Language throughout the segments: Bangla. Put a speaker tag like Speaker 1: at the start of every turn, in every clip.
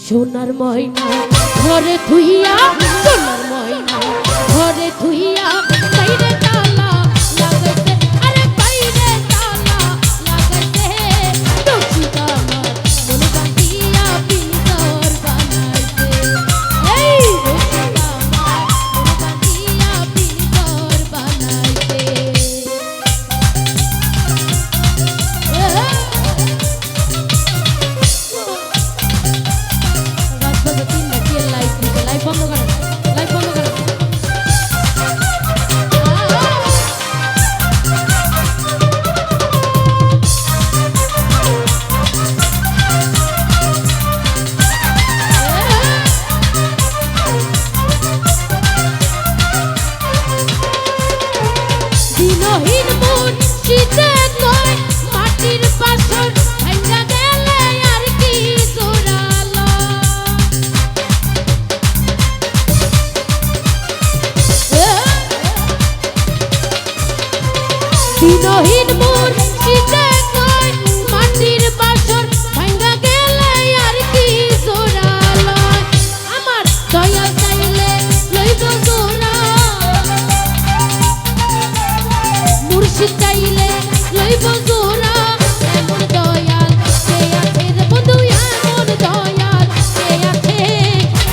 Speaker 1: সোনার ময়না ঘরে থুইয়া, সোনার ময়না ঘরে থুইয়া, বাইরে তালা লাগাইছে, আরে বাইরে তালা লাগাইছে, রসিকা আমার মন বাঁধিয়া পিঞ্জর বানাইছে, এই রসিকা আমার মন বাঁধিয়া পিঞ্জর বানাইছে। লাইভ বন্ধ করেন, লাইভ বন্ধ করেন। দিনহীন মন শীতে নয়, মাটির পাথর ভাঙা গেলে আর কি জোড়ালো। দিনহীন মন শীতে নয়, মাটির পাথর ভাঙা গেলে আর কি জোড়ালো। আমার দয়াল চাইলে লইব জোড়া, মুর্শিদ চাইলে লইব জোড়া, এমন দয়াল কে আছে রে বন্ধু, এমন দয়াল কে আছে।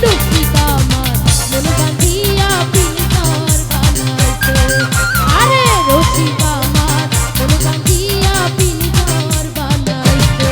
Speaker 1: রসিকা আমার মন বাঁধিয়া পিঞ্জর বানাইছে, আরে রসিকা আমার মন বাঁধিয়া পিঞ্জর বানাইছে।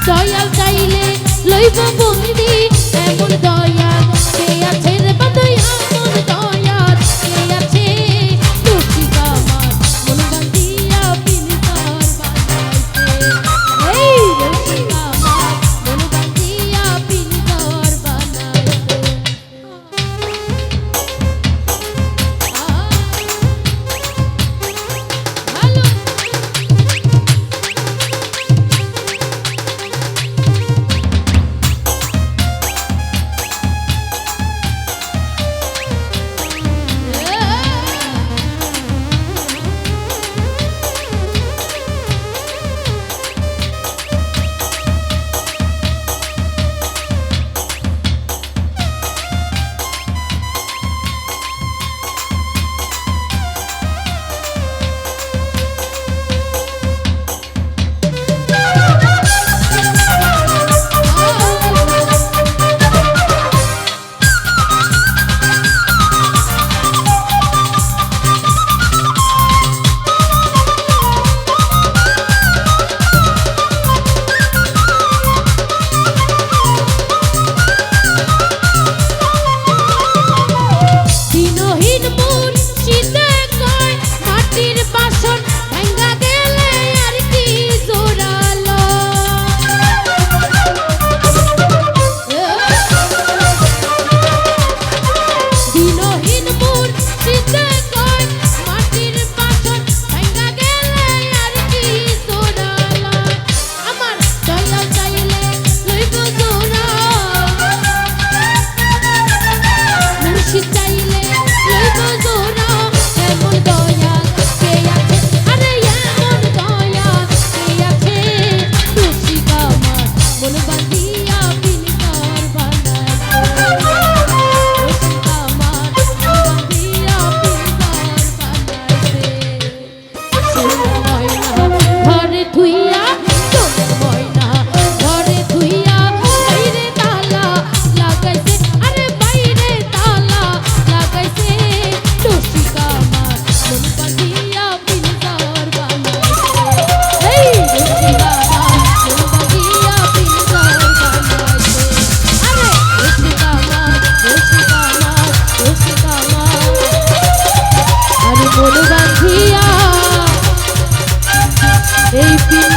Speaker 1: দয়াল চাইলে লইব বন্দি, এমন দয়াল কে আছে রে বন্ধু, এমন দয়াল কে আছে। রসিকা আমার মন বাঁধিয়া পিঞ্জর বানাইছে, এই রসিকা আমার মন বাঁধিয়া পিঞ্জর বানাইছে। ভালো এই পিন